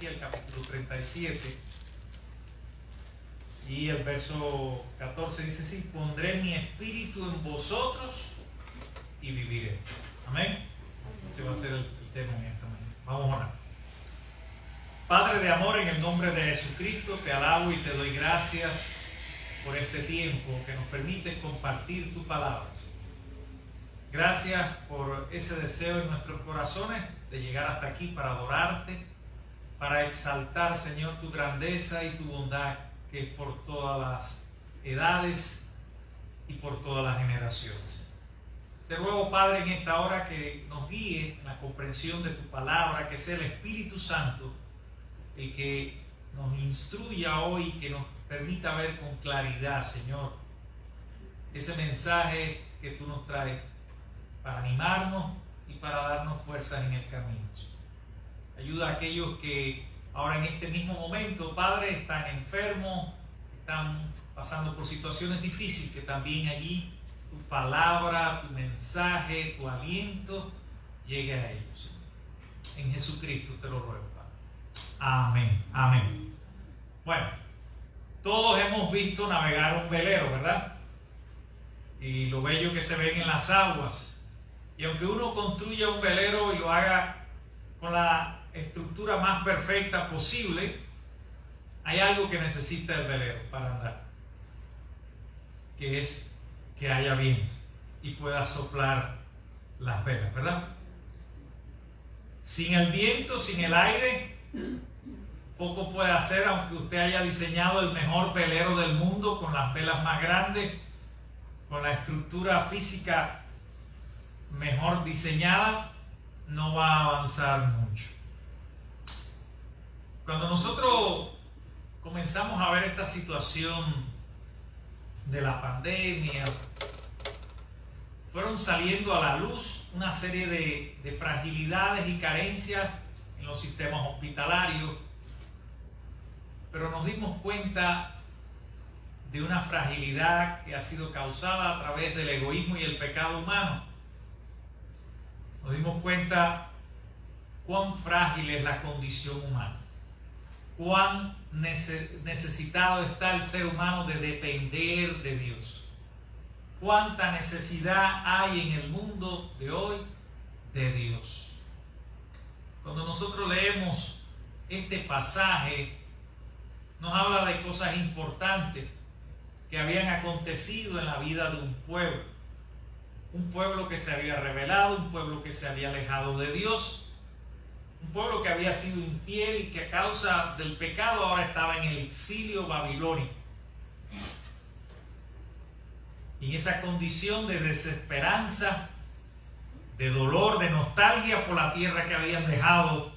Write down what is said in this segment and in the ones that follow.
Ezequiel capítulo 37 y el verso 14 dice así: pondré mi espíritu en vosotros y viviréis. Amén. Ese va a ser el tema en esta mañana. Vamos a orar. Padre de amor, en el nombre de Jesucristo te alabo y te doy gracias por este tiempo que nos permite compartir tu palabra. Gracias por ese deseo en nuestros corazones de llegar hasta aquí para adorarte, para exaltar, Señor, tu grandeza y tu bondad, que es por todas las edades y por todas las generaciones. Te ruego, Padre, en esta hora que nos guíe en la comprensión de tu palabra, que sea el Espíritu Santo el que nos instruya hoy y que nos permita ver con claridad, Señor, ese mensaje que tú nos traes para animarnos y para darnos fuerzas en el camino. Ayuda a aquellos que ahora en este mismo momento, Padre, están enfermos, están pasando por situaciones difíciles, que también allí tu palabra, tu mensaje, tu aliento llegue a ellos. En Jesucristo te lo ruego, Padre. Amén, amén. Bueno, todos hemos visto navegar un velero, ¿verdad? Y lo bello que se ven en las aguas. Y aunque uno construya un velero y lo haga con la estructura más perfecta posible, hay algo que necesita el velero para andar, que es que haya vientos y pueda soplar las velas, ¿verdad? Sin el viento, sin el aire, poco puede hacer, aunque usted haya diseñado el mejor velero del mundo con las velas más grandes, con la estructura física mejor diseñada, no va a avanzar mucho. Cuando nosotros comenzamos a ver esta situación de la pandemia, fueron saliendo a la luz una serie de fragilidades y carencias en los sistemas hospitalarios, pero nos dimos cuenta de una fragilidad que ha sido causada a través del egoísmo y el pecado humano. Nos dimos cuenta cuán frágil es la condición humana, cuán necesitado está el ser humano de depender de Dios, cuánta necesidad hay en el mundo de hoy de Dios. Cuando nosotros leemos este pasaje, nos habla de cosas importantes que habían acontecido en la vida de un pueblo que se había rebelado, un pueblo que se había alejado de Dios, un pueblo que había sido infiel y que a causa del pecado ahora estaba en el exilio babilónico. Y en esa condición de desesperanza, de dolor, de nostalgia por la tierra que habían dejado,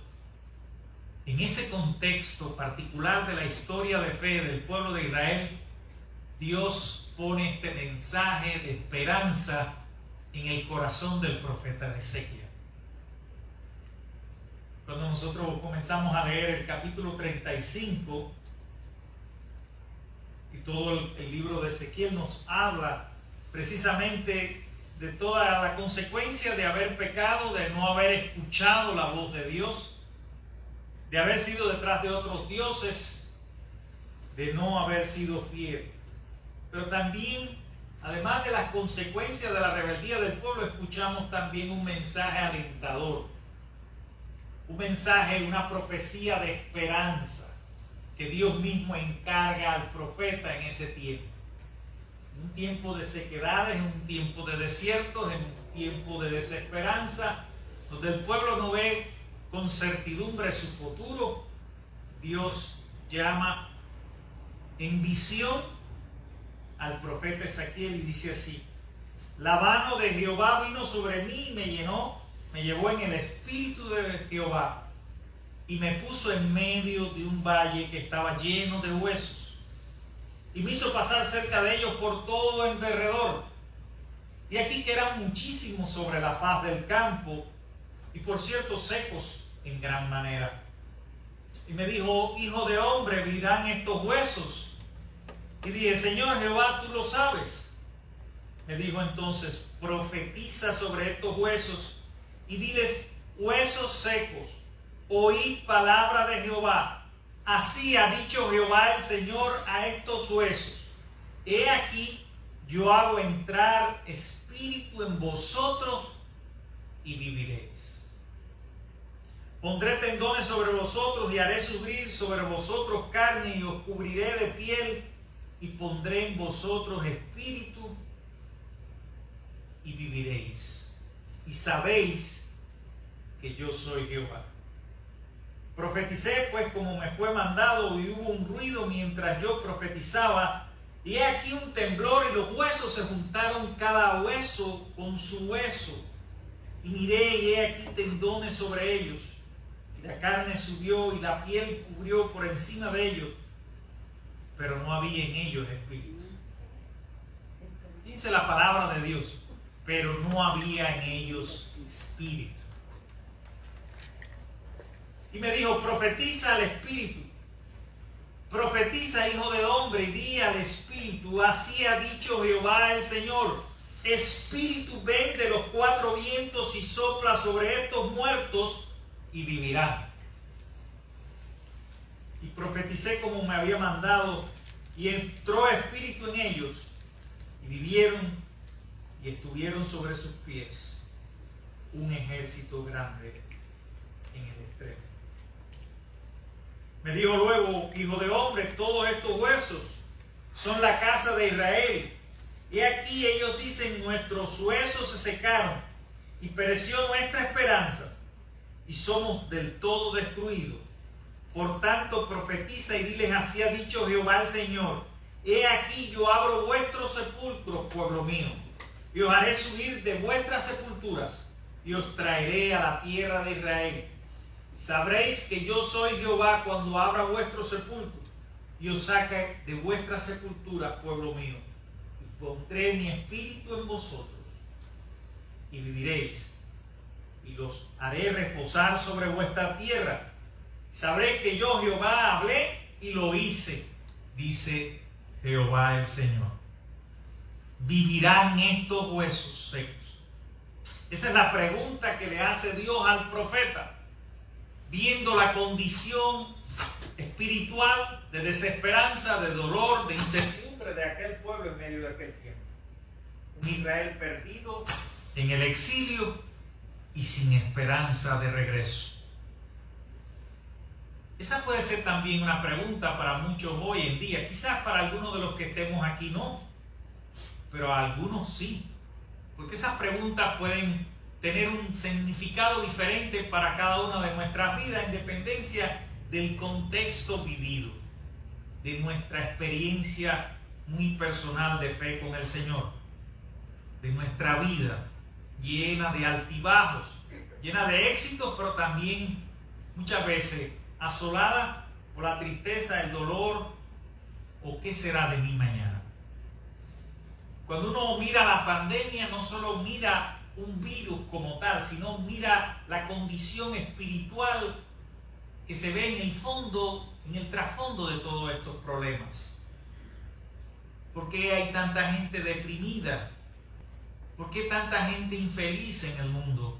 en ese contexto particular de la historia de fe del pueblo de Israel, Dios pone este mensaje de esperanza en el corazón del profeta Ezequiel. Cuando nosotros comenzamos a leer el capítulo 35 y todo el libro de Ezequiel nos habla precisamente de toda la consecuencia de haber pecado, de no haber escuchado la voz de Dios, de haber sido detrás de otros dioses, de no haber sido fiel. Pero también, además de las consecuencias de la rebeldía del pueblo, escuchamos también un mensaje alentador, un mensaje, una profecía de esperanza que Dios mismo encarga al profeta en ese tiempo. Un tiempo de sequedades, un tiempo de desiertos, en un tiempo de desesperanza, donde el pueblo no ve con certidumbre su futuro. Dios llama en visión al profeta Ezequiel y dice así: la mano de Jehová vino sobre mí y me llevó en el espíritu de Jehová y me puso en medio de un valle que estaba lleno de huesos y me hizo pasar cerca de ellos por todo el derredor. Y aquí que eran muchísimos sobre la faz del campo y por cierto secos en gran manera. Y me dijo: hijo de hombre, ¿vivirán estos huesos? Y dije: Señor Jehová, tú lo sabes. Me dijo entonces: profetiza sobre estos huesos y diles: huesos secos, oíd palabra de Jehová. Así ha dicho Jehová el Señor a estos huesos. He aquí, yo hago entrar espíritu en vosotros y viviréis. Pondré tendones sobre vosotros y haré subir sobre vosotros carne y os cubriré de piel y pondré en vosotros espíritu y viviréis. Y sabéis que yo soy Jehová. Profeticé pues como me fue mandado y hubo un ruido mientras yo profetizaba. Y he aquí un temblor y los huesos se juntaron cada hueso con su hueso. Y miré y he aquí tendones sobre ellos. Y la carne subió y la piel cubrió por encima de ellos. Pero no había en ellos espíritu. Dice la palabra de Dios. Pero no había en ellos espíritu. Y me dijo, profetiza al espíritu. Profetiza, hijo de hombre, y di al espíritu, así ha dicho Jehová el Señor. Espíritu, ven de los cuatro vientos y sopla sobre estos muertos y vivirán. Y profeticé como me había mandado, y entró espíritu en ellos, y vivieron y estuvieron sobre sus pies un ejército grande en el extremo. Me dijo luego, hijo de hombre, todos estos huesos son la casa de Israel. Y aquí ellos dicen, nuestros huesos se secaron y pereció nuestra esperanza y somos del todo destruidos. Por tanto, profetiza y diles, así ha dicho Jehová el Señor. He aquí yo abro vuestros sepulcros, pueblo mío, y os haré subir de vuestras sepulturas y os traeré a la tierra de Israel. Sabréis que yo soy Jehová cuando abra vuestros sepulcros y os saque de vuestras sepulturas, pueblo mío. Y pondré mi espíritu en vosotros y viviréis. Y los haré reposar sobre vuestra tierra. Sabréis que yo Jehová hablé y lo hice, dice Jehová el Señor. ¿Vivirán estos huesos secos? Esa es la pregunta que le hace Dios al profeta. Viendo la condición espiritual de desesperanza, de dolor, de incertidumbre de aquel pueblo en medio de aquel tiempo. Un Israel perdido en el exilio y sin esperanza de regreso. Esa puede ser también una pregunta para muchos hoy en día. Quizás para algunos de los que estemos aquí no, pero a algunos sí. Porque esas preguntas pueden tener un significado diferente para cada una de nuestras vidas en dependencia del contexto vivido, de nuestra experiencia muy personal de fe con el Señor, de nuestra vida llena de altibajos, llena de éxitos, pero también muchas veces asolada por la tristeza, el dolor, o qué será de mí mañana. Cuando uno mira la pandemia, no solo mira un virus como tal, sino mira la condición espiritual que se ve en el fondo, en el trasfondo de todos estos problemas. ¿Por qué hay tanta gente deprimida? ¿Por qué tanta gente infeliz en el mundo?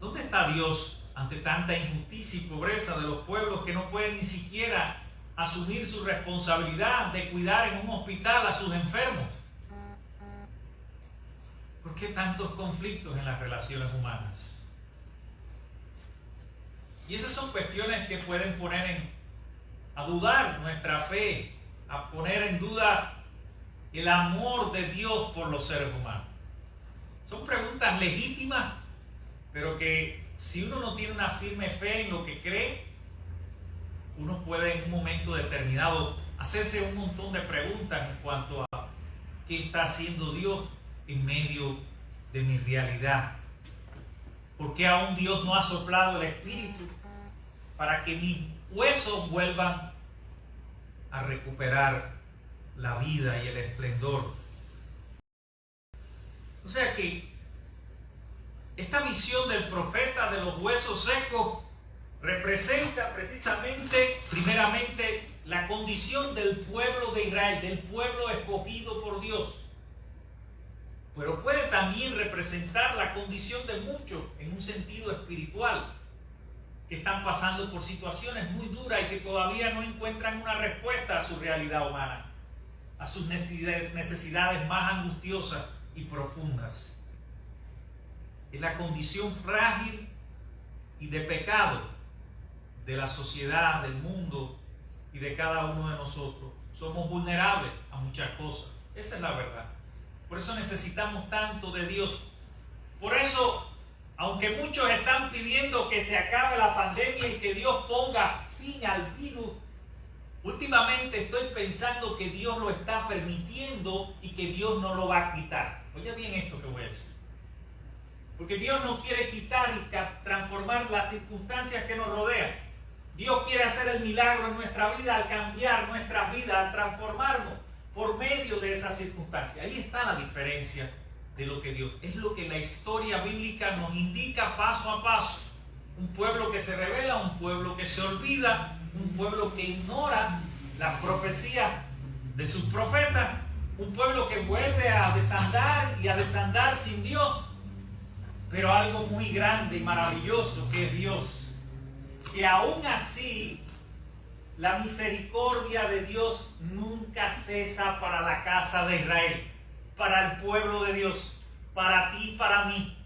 ¿Dónde está Dios ante tanta injusticia y pobreza de los pueblos que no pueden ni siquiera asumir su responsabilidad de cuidar en un hospital a sus enfermos? ¿Por qué tantos conflictos en las relaciones humanas? Y esas son cuestiones que pueden poner a dudar nuestra fe, a poner en duda el amor de Dios por los seres humanos. Son preguntas legítimas, pero que si uno no tiene una firme fe en lo que cree, uno puede en un momento determinado hacerse un montón de preguntas en cuanto a qué está haciendo Dios en medio de mi realidad. ¿Por qué aún Dios no ha soplado el espíritu para que mis huesos vuelvan a recuperar la vida y el esplendor? O sea que esta visión del profeta de los huesos secos representa precisamente, primeramente, la condición del pueblo de Israel, del pueblo escogido por Dios. Pero puede también representar la condición de muchos en un sentido espiritual. que están pasando por situaciones muy duras y que todavía no encuentran una respuesta a su realidad humana, a sus necesidades más angustiosas y profundas. Es la condición frágil y de pecado de la sociedad, del mundo y de cada uno de nosotros. Somos vulnerables a muchas cosas. Esa es la verdad. Por eso necesitamos tanto de Dios. Por eso, aunque muchos están pidiendo que se acabe la pandemia y que Dios ponga fin al virus, últimamente estoy pensando que Dios lo está permitiendo y que Dios no lo va a quitar. Oye bien esto que voy a decir. Porque Dios no quiere quitar y transformar las circunstancias que nos rodean. Dios quiere hacer el milagro en nuestra vida al cambiar nuestra vida, al transformarnos por medio de esas circunstancias. Ahí está la diferencia de lo que Dios. Es lo que la historia bíblica nos indica paso a paso. Un pueblo que se revela, un pueblo que se olvida, un pueblo que ignora las profecías de sus profetas, un pueblo que vuelve a desandar y a desandar sin Dios. Pero algo muy grande y maravilloso que es Dios, que aún así la misericordia de Dios nunca cesa para la casa de Israel, para el pueblo de Dios, para ti, para mí.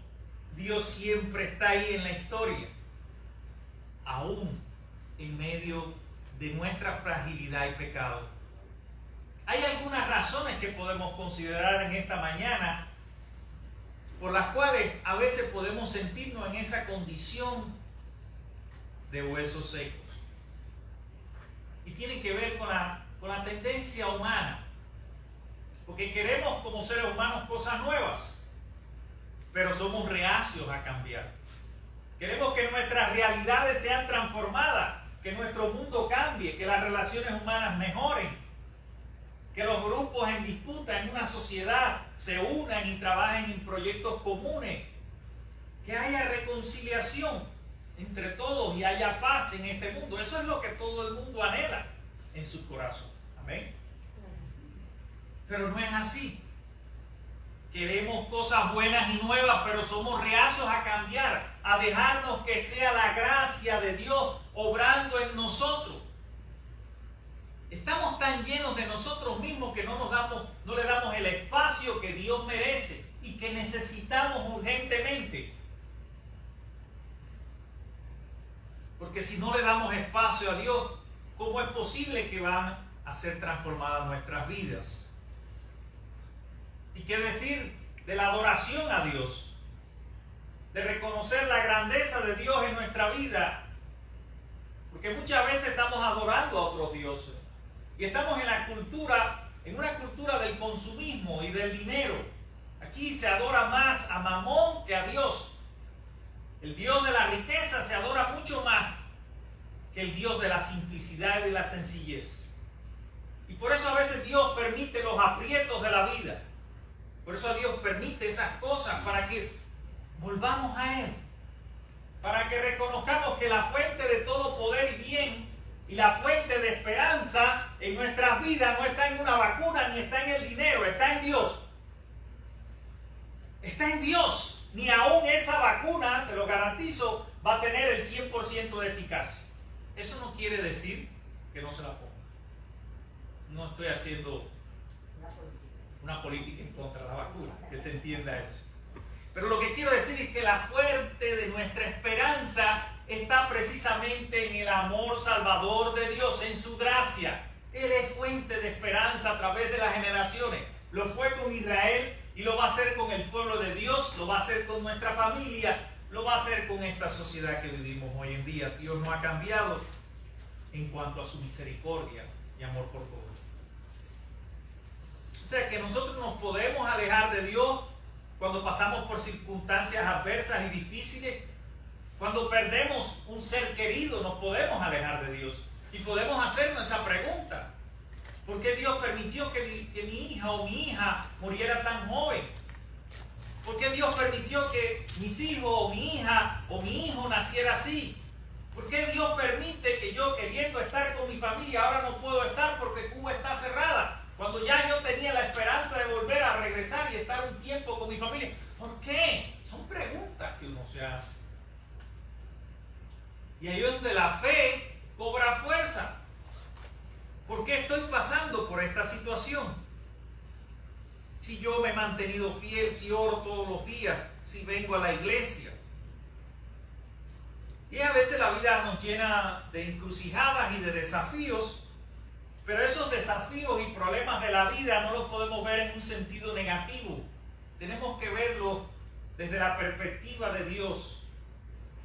Dios siempre está ahí en la historia, aún en medio de nuestra fragilidad y pecado. Hay algunas razones que podemos considerar en esta mañana por las cuales a veces podemos sentirnos en esa condición de huesos secos. Y tienen que ver con la tendencia humana. Porque queremos como seres humanos cosas nuevas, pero somos reacios a cambiar. Queremos que nuestras realidades sean transformadas, que nuestro mundo cambie, que las relaciones humanas mejoren, que los grupos en disputa en una sociedad se unan y trabajen en proyectos comunes, que haya reconciliación entre todos y haya paz en este mundo. Eso es lo que todo el mundo anhela en su corazón. Amén. Pero no es así. Queremos cosas buenas y nuevas, pero somos reacios a cambiar, a dejarnos que sea la gracia de Dios obrando en nosotros. Estamos tan llenos de nosotros mismos que no le damos el espacio que Dios merece y que necesitamos urgentemente. Porque si no le damos espacio a Dios, ¿cómo es posible que van a ser transformadas nuestras vidas? ¿Y qué decir de la adoración a Dios? De reconocer la grandeza de Dios en nuestra vida. Porque muchas veces estamos adorando a otros dioses. Y estamos en una cultura del consumismo y del dinero. Aquí se adora más a Mamón que a Dios. El Dios de la riqueza se adora mucho más que el Dios de la simplicidad y de la sencillez. Y por eso a veces Dios permite los aprietos de la vida. Por eso Dios permite esas cosas para que volvamos a Él. Para que reconozcamos que la fuente de todo poder y bien y la fuente de esperanza en nuestras vidas no está en una vacuna ni está en el dinero, está en Dios. Está en Dios. Ni aún esa vacuna, se lo garantizo, va a tener el 100% de eficacia. Eso no quiere decir que no se la ponga. No estoy haciendo una política en contra de la vacuna, que se entienda eso. Pero lo que quiero decir es que la fuente de nuestra esperanza está precisamente en el amor salvador de Dios, en su gracia. Él es fuente de esperanza a través de las generaciones. Lo fue con Israel y lo va a hacer con el pueblo de Dios, lo va a hacer con nuestra familia, lo va a hacer con esta sociedad que vivimos hoy en día. Dios no ha cambiado en cuanto a su misericordia y amor por todos. O sea que nosotros nos podemos alejar de Dios cuando pasamos por circunstancias adversas y difíciles. Cuando perdemos un ser querido, nos podemos alejar de Dios. Y podemos hacernos esa pregunta. ¿Por qué Dios permitió que mi hija o mi hija muriera tan joven? ¿Por qué Dios permitió que mis hijos o mi hija o mi hijo naciera así? ¿Por qué Dios permite que yo, queriendo estar con mi familia, ahora no puedo estar porque Cuba está cerrada? Cuando ya yo tenía la esperanza de volver a regresar y estar un tiempo con mi familia. ¿Por qué? Son preguntas que uno se hace. Y hay situación. Si yo me he mantenido fiel, si oro todos los días, si vengo a la iglesia. Y a veces la vida nos llena de encrucijadas y de desafíos, pero esos desafíos y problemas de la vida no los podemos ver en un sentido negativo. Tenemos que verlos desde la perspectiva de Dios,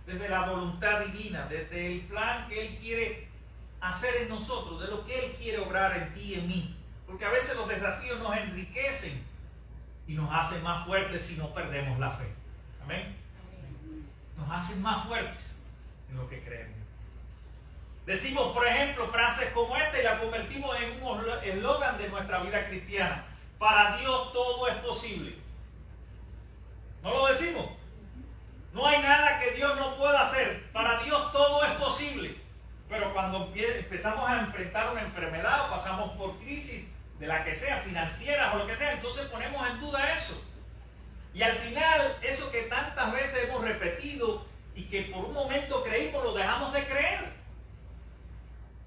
desde la voluntad divina, desde el plan que Él quiere hacer en nosotros, de lo que Él quiere obrar en ti y en mí. Porque a veces los desafíos nos enriquecen y nos hacen más fuertes si no perdemos la fe. Amén. Nos hacen más fuertes en lo que creemos. Decimos, por ejemplo, frases como esta y la convertimos en un eslogan de nuestra vida cristiana. Para Dios todo es posible. ¿No lo decimos? No hay nada que Dios no pueda hacer. Para Dios todo es posible. Pero cuando empezamos a enfrentar una enfermedad o pasamos por crisis de la que sea, financieras o lo que sea, entonces ponemos en duda eso. Y al final, eso que tantas veces hemos repetido y que por un momento creímos, lo dejamos de creer.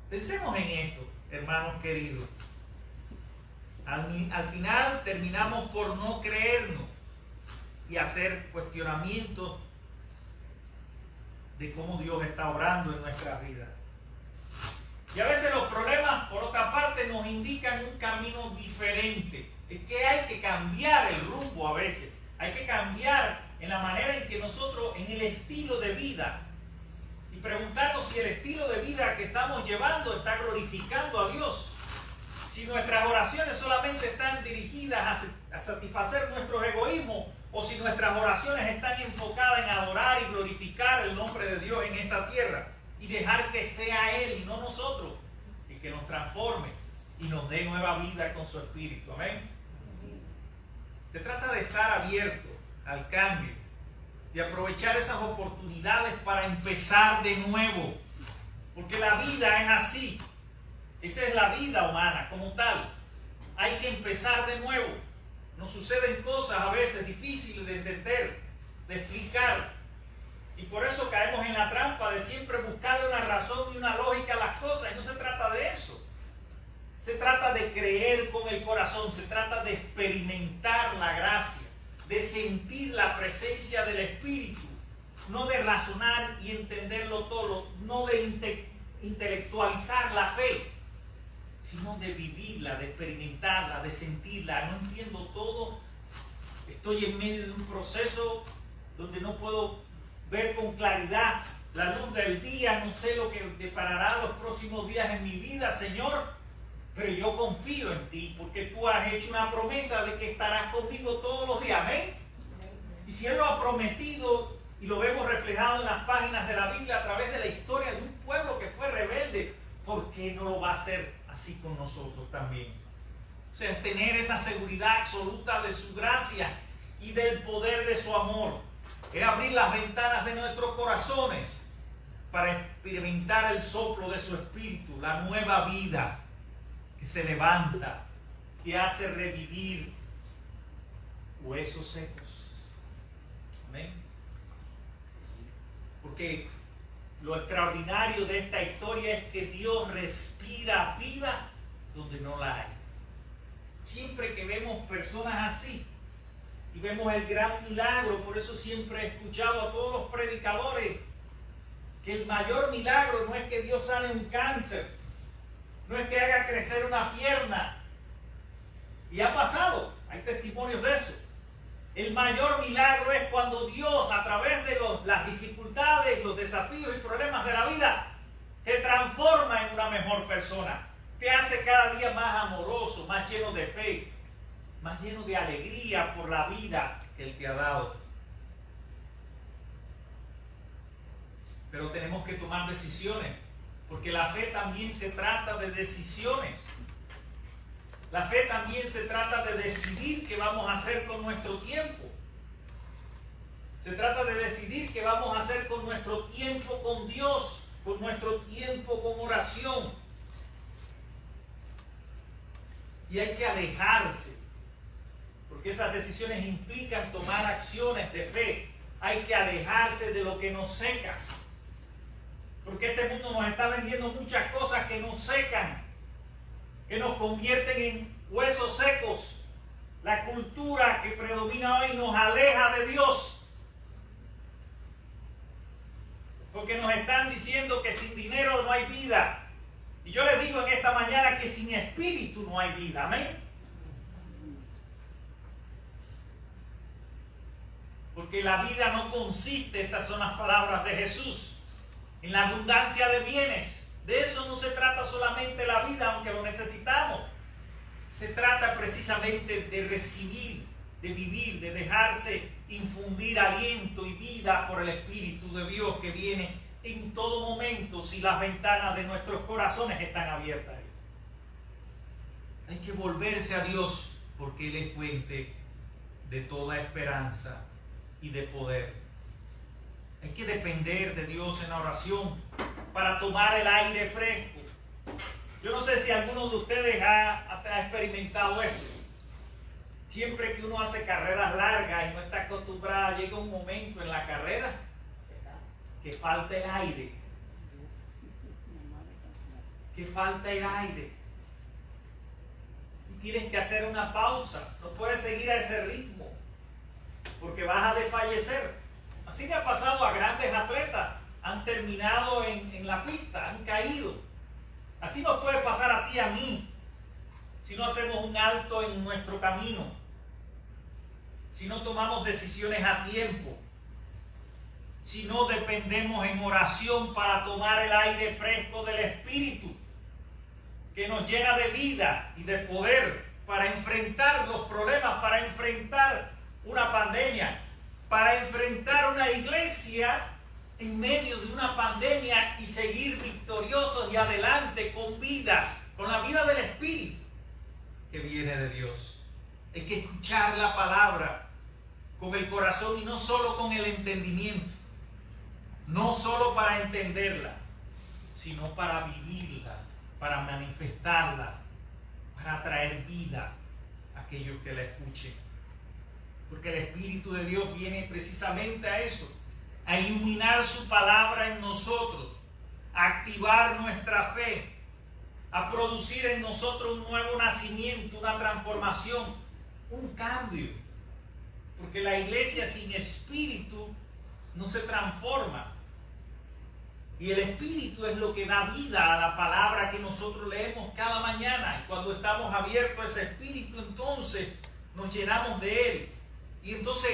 Pensemos en esto, hermanos queridos. Al final terminamos por no creernos y hacer cuestionamientos de cómo Dios está obrando en nuestras vidas. Y a veces los problemas, por otra parte, nos indican un camino diferente. Es que hay que cambiar el rumbo a veces. Hay que cambiar en la manera en que nosotros, en el estilo de vida, y preguntarnos si el estilo de vida que estamos llevando está glorificando a Dios. Si nuestras oraciones solamente están dirigidas a satisfacer nuestros egoísmos, o si nuestras oraciones están enfocadas en adorar y glorificar el nombre de Dios en esta tierra y dejar que sea Él y no nosotros y que nos transforme y nos dé nueva vida con su Espíritu. Amén. Se trata de estar abierto al cambio y aprovechar esas oportunidades para empezar de nuevo, porque la vida es así. Esa es la vida humana como tal. Hay que empezar de nuevo. Nos suceden cosas a veces difíciles de entender, de explicar. Y por eso caemos en la trampa de siempre buscarle una razón y una lógica a las cosas. Y no se trata de eso. Se trata de creer con el corazón. Se trata de experimentar la gracia, de sentir la presencia del Espíritu. No de razonar y entenderlo todo. No de intelectualizar la fe, sino de vivirla, de experimentarla, de sentirla. No entiendo todo, estoy en medio de un proceso donde no puedo ver con claridad la luz del día, no sé lo que deparará los próximos días en mi vida, Señor, pero yo confío en ti, porque tú has hecho una promesa de que estarás conmigo todos los días. Amén. Y si Él lo ha prometido, y lo vemos reflejado en las páginas de la Biblia a través de la historia de un pueblo que fue rebelde, ¿por qué no lo va a hacer así con nosotros también? O sea, tener esa seguridad absoluta de su gracia y del poder de su amor. Es abrir las ventanas de nuestros corazones para experimentar el soplo de su Espíritu, la nueva vida que se levanta, que hace revivir huesos secos. Amén. Porque lo extraordinario de esta historia es que Dios respira vida donde no la hay. Siempre que vemos personas así y vemos el gran milagro, por eso siempre he escuchado a todos los predicadores que el mayor milagro no es que Dios sane un cáncer, no es que haga crecer una pierna. Y ha pasado, hay testimonios de eso. El mayor milagro es cuando Dios, a través de las dificultades, los desafíos y problemas de la vida, te transforma en una mejor persona. Te hace cada día más amoroso, más lleno de fe, más lleno de alegría por la vida que Él te ha dado. Pero tenemos que tomar decisiones, porque la fe también se trata de decisiones. La fe también se trata de decidir qué vamos a hacer con nuestro tiempo. Se trata de decidir qué vamos a hacer con nuestro tiempo con Dios, con nuestro tiempo con oración. Y hay que alejarse, porque esas decisiones implican tomar acciones de fe. Hay que alejarse de lo que nos seca, porque este mundo nos está vendiendo muchas cosas que nos secan, que nos convierten en huesos secos. La cultura que predomina hoy nos aleja de Dios. Porque nos están diciendo que sin dinero no hay vida. Y yo les digo en esta mañana que sin espíritu no hay vida. Amén. Porque la vida no consiste, estas son las palabras de Jesús, en la abundancia de bienes. De eso no se trata solamente la vida, aunque lo necesitamos. Se trata precisamente de recibir, de vivir, de dejarse infundir aliento y vida por el Espíritu de Dios que viene en todo momento si las ventanas de nuestros corazones están abiertas. Hay que volverse a Dios porque Él es fuente de toda esperanza y de poder. Hay que depender de Dios en la oración para tomar el aire fresco. Yo no sé si alguno de ustedes ha experimentado esto. Siempre que uno hace carreras largas y no está acostumbrado, llega un momento en la carrera que falta el aire. Que falta el aire. Y tienes que hacer una pausa. No puedes seguir a ese ritmo porque vas a desfallecer. Así le ha pasado a grandes atletas. Han terminado en la pista, han caído. Así nos puede pasar a ti y a mí si no hacemos un alto en nuestro camino, si no tomamos decisiones a tiempo, si no dependemos en oración para tomar el aire fresco del Espíritu que nos llena de vida y de poder para enfrentar los problemas, para enfrentar una pandemia, para enfrentar una iglesia en medio de una pandemia y seguir victoriosos y adelante con vida, con la vida del Espíritu que viene de Dios. Hay que escuchar la palabra con el corazón y no solo con el entendimiento, no solo para entenderla, sino para vivirla, para manifestarla, para traer vida a aquellos que la escuchen. Porque el Espíritu de Dios viene precisamente a eso, a iluminar su palabra en nosotros, a activar nuestra fe, a producir en nosotros un nuevo nacimiento, una transformación, un cambio. Porque la iglesia sin espíritu no se transforma. Y el Espíritu es lo que da vida a la palabra que nosotros leemos cada mañana. Y cuando estamos abiertos a ese Espíritu, entonces nos llenamos de Él. Y entonces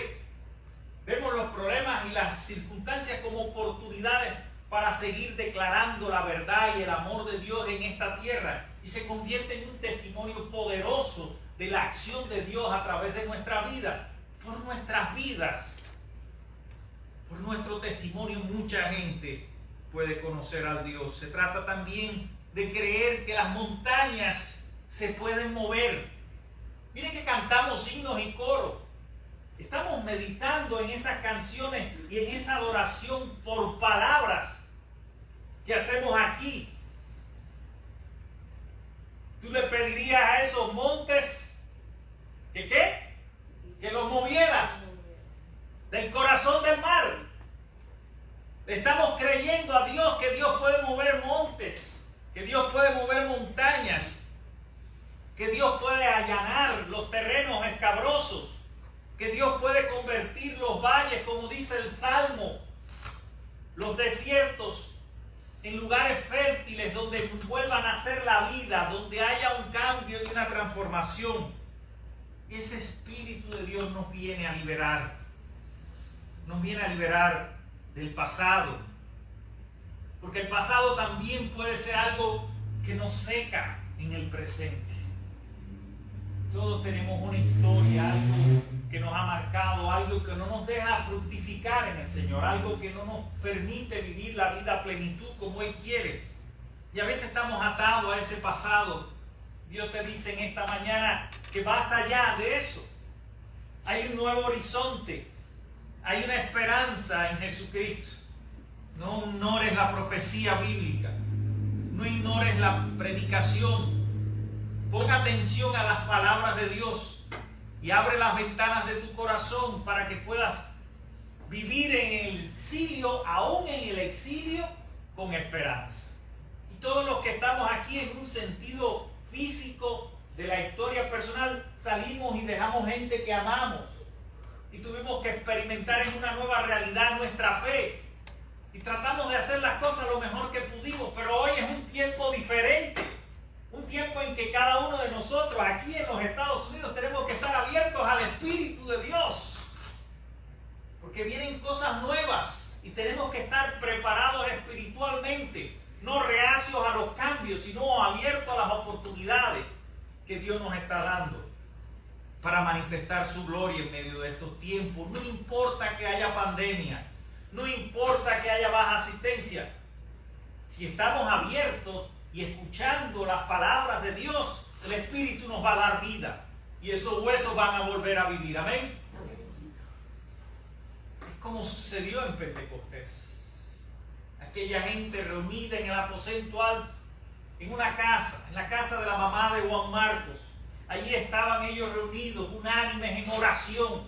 vemos los problemas y las circunstancias como oportunidades para seguir declarando la verdad y el amor de Dios en esta tierra. Y se convierte en un testimonio poderoso de la acción de Dios a través de nuestra vida. Por nuestras vidas, por nuestro testimonio, mucha gente puede conocer a Dios. Se trata también de creer que las montañas se pueden mover. Miren que cantamos himnos y coros. Estamos meditando en esas canciones y en esa adoración por palabras que hacemos aquí. Tú le pedirías a esos montes que ¿qué? Que los movieras del corazón del mar. Le estamos creyendo a Dios que Dios puede mover montes, que Dios puede mover montañas, que Dios puede allanar los terrenos escabrosos, que Dios puede convertir los valles, como dice el Salmo, los desiertos, en lugares fértiles donde vuelva a nacer la vida, donde haya un cambio y una transformación. Ese Espíritu de Dios nos viene a liberar del pasado, porque el pasado también puede ser algo que nos seca en el presente. Todos tenemos una historia, algo que nos ha marcado, algo que no nos deja fructificar en el Señor, algo que no nos permite vivir la vida a plenitud como Él quiere. Y a veces estamos atados a ese pasado. Dios te dice en esta mañana que basta ya de eso. Hay un nuevo horizonte, hay una esperanza en Jesucristo. No ignores la profecía bíblica, no ignores la predicación. Ponga atención a las palabras de Dios y abre las ventanas de tu corazón para que puedas vivir en el exilio, aún en el exilio, con esperanza. Y todos los que estamos aquí en un sentido físico, de la historia personal, salimos y dejamos gente que amamos. Y tuvimos que experimentar en una nueva realidad nuestra fe. Y tratamos de hacer las cosas lo mejor que pudimos, pero hoy es un tiempo diferente. Un tiempo en que cada uno de nosotros aquí en los Estados Unidos tenemos que estar abiertos al Espíritu de Dios. Porque vienen cosas nuevas y tenemos que estar preparados espiritualmente. No reacios a los cambios, sino abiertos a las oportunidades que Dios nos está dando para manifestar su gloria en medio de estos tiempos. No importa que haya pandemia, no importa que haya baja asistencia. Si estamos abiertos y escuchando las palabras de Dios, el Espíritu nos va a dar vida y esos huesos van a volver a vivir. Amén. Es como sucedió en Pentecostés. Aquella gente reunida en el aposento alto, en una casa, en la casa de la mamá de Juan Marcos. Allí estaban ellos reunidos, unánimes en oración.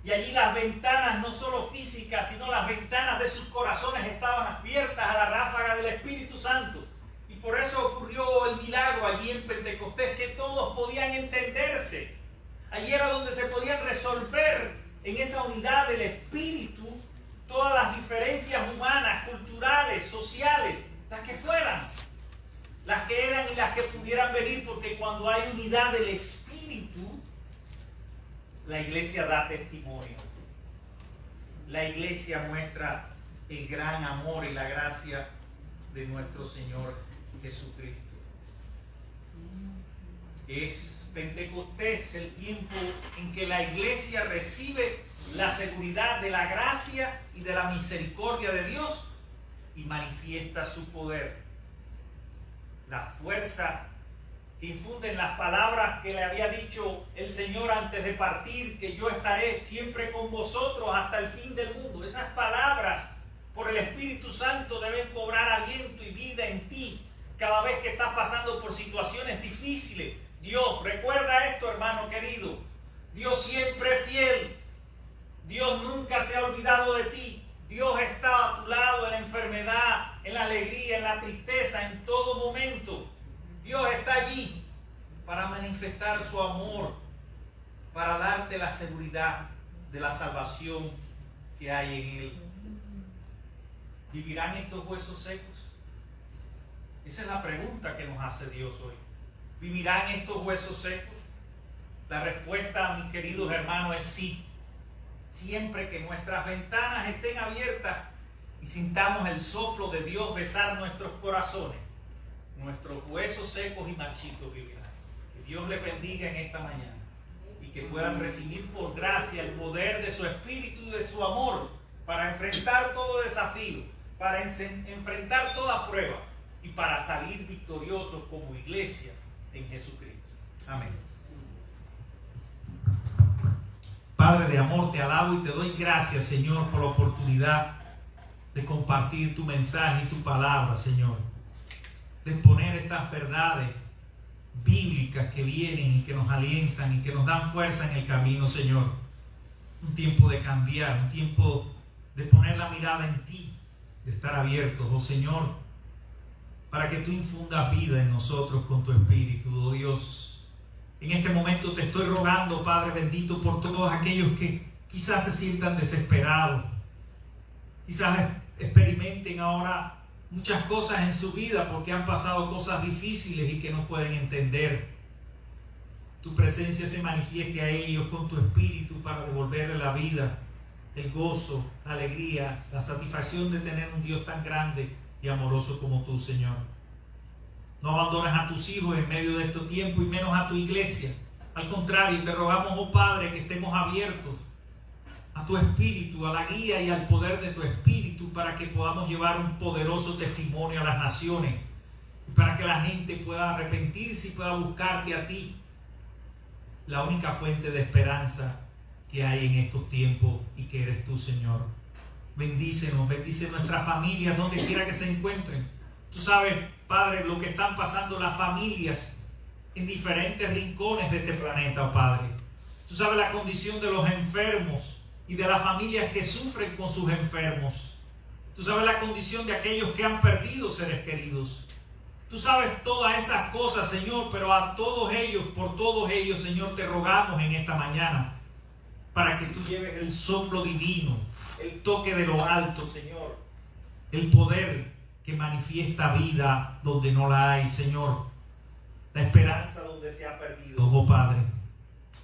Y allí las ventanas, no solo físicas, sino las ventanas de sus corazones estaban abiertas a la ráfaga del Espíritu Santo. Y por eso ocurrió el milagro allí en Pentecostés, que todos podían entenderse. Allí era donde se podían resolver en esa unidad del Espíritu todas las diferencias humanas, culturales, sociales, las que fueran, las que eran y las que pudieran venir, porque cuando hay unidad del Espíritu, la iglesia da testimonio. La iglesia muestra el gran amor y la gracia de nuestro Señor Jesucristo. Es Pentecostés el tiempo en que la iglesia recibe la seguridad de la gracia y de la misericordia de Dios y manifiesta su poder. La fuerza que infunden las palabras que le había dicho el Señor antes de partir, que yo estaré siempre con vosotros hasta el fin del mundo. Esas palabras por el Espíritu Santo deben cobrar aliento y vida en ti cada vez que estás pasando por situaciones difíciles. Dios, recuerda esto, hermano querido, Dios siempre es fiel. Dios nunca se ha olvidado de ti. Dios está a tu lado en la enfermedad, en la alegría, en la tristeza, en todo momento. Dios está allí para manifestar su amor, para darte la seguridad de la salvación que hay en Él. ¿Vivirán estos huesos secos? Esa es la pregunta que nos hace Dios hoy. ¿Vivirán estos huesos secos? La respuesta, mis queridos hermanos, es sí. Siempre que nuestras ventanas estén abiertas y sintamos el soplo de Dios besar nuestros corazones, nuestros huesos secos y marchitos vivirán. Que Dios les bendiga en esta mañana y que puedan recibir por gracia el poder de su Espíritu y de su amor para enfrentar todo desafío, para enfrentar toda prueba y para salir victoriosos como iglesia en Jesucristo. Amén. Padre de amor, te alabo y te doy gracias, Señor, por la oportunidad de compartir tu mensaje y tu palabra, Señor. De exponer estas verdades bíblicas que vienen y que nos alientan y que nos dan fuerza en el camino, Señor. Un tiempo de cambiar, un tiempo de poner la mirada en ti, de estar abiertos, oh Señor, para que tú infundas vida en nosotros con tu Espíritu, oh Dios. En este momento te estoy rogando, Padre bendito, por todos aquellos que quizás se sientan desesperados, quizás experimenten ahora muchas cosas en su vida porque han pasado cosas difíciles y que no pueden entender. Tu presencia se manifieste a ellos con tu Espíritu para devolverle la vida, el gozo, la alegría, la satisfacción de tener un Dios tan grande y amoroso como tú, Señor. No abandones a tus hijos en medio de estos tiempos y menos a tu iglesia. Al contrario, te rogamos, oh Padre, que estemos abiertos a tu Espíritu, a la guía y al poder de tu Espíritu para que podamos llevar un poderoso testimonio a las naciones y para que la gente pueda arrepentirse y pueda buscarte a ti, la única fuente de esperanza que hay en estos tiempos y que eres tú, Señor. Bendícenos, bendice nuestras familias donde quiera que se encuentren. Tú sabes, Padre, lo que están pasando las familias en diferentes rincones de este planeta, oh Padre. Tú sabes la condición de los enfermos y de las familias que sufren con sus enfermos. Tú sabes la condición de aquellos que han perdido seres queridos. Tú sabes todas esas cosas, Señor, pero a todos ellos, por todos ellos, Señor, te rogamos en esta mañana para que tú lleves el soplo divino, el toque de lo alto, Señor, el poder que manifiesta vida donde no la hay, Señor, la esperanza donde se ha perdido, oh Padre.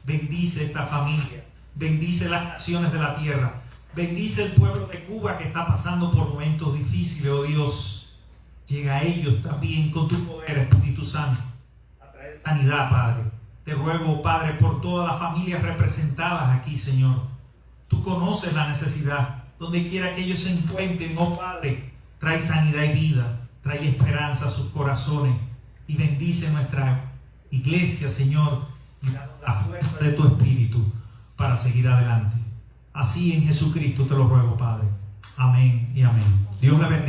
Bendice esta familia, bendice las naciones de la tierra, bendice el pueblo de Cuba que está pasando por momentos difíciles, oh Dios. Llega a ellos también con tu poder, Espíritu Santo, a traer sanidad, Padre. Te ruego, Padre, por todas las familias representadas aquí, Señor. Tú conoces la necesidad. Donde quiera que ellos se encuentren, oh Padre, trae sanidad y vida, trae esperanza a sus corazones y bendice nuestra iglesia, Señor, y danos la fuerza de tu Espíritu para seguir adelante. Así en Jesucristo te lo ruego, Padre. Amén y amén. Dios me bendiga.